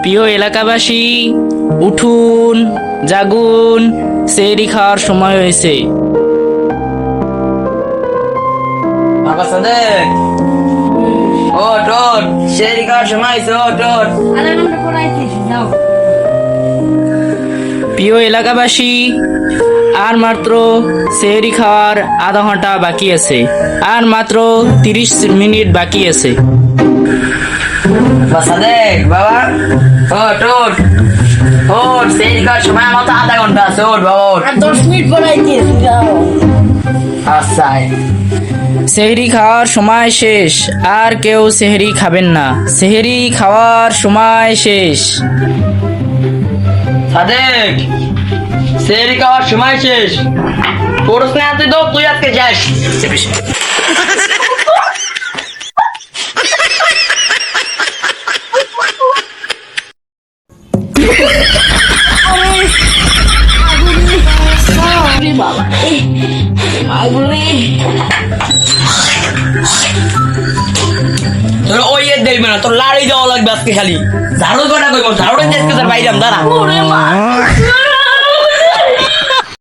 প্রিয় এলাকাবাসী, উঠুন, জাগুন, সেহরি খাওয়ার সময় হয়েছে। বাবা সাদেক, ওঠ ওঠ, সেহরি খাওয়ার সময় হয়েছে, ওঠ ওঠ। প্রিয় এলাকাবাসী, আর মাত্র সেহরি খাওয়ার আধা ঘন্টা বাকি আছে, আর মাত্র 30 মিনিট বাকি আছে। বাবা সাদেক, বাবা ওঠ ওঠ ওঠ, সেহরি খাওয়ার সময় আমার তো আধা ঘন্টা আছে, ওঠ বাবা ওঠ। 10 মিনিট পড়াইতে যাও। আচ্ছা সেহরি খাওয়ার সময় শেষ, আর কেউ সেহরি খাবেন না। সেহরি খাওয়ার সময় শেষ। সাদেক, সেহরি খাওয়ার সময় শেষ। পড়স না তুই তো, তুই আজকে যাস। আরে বাবা, মাগুলি তোর ওই দেখবে না, তোর লাড়ি দেওয়া লাগবে আজকে খালি। ঝাড়ু কটা কইব, ঝাড়ু দিয়ে আজকে তোর বাইরে দাঁড়া। ওরে মা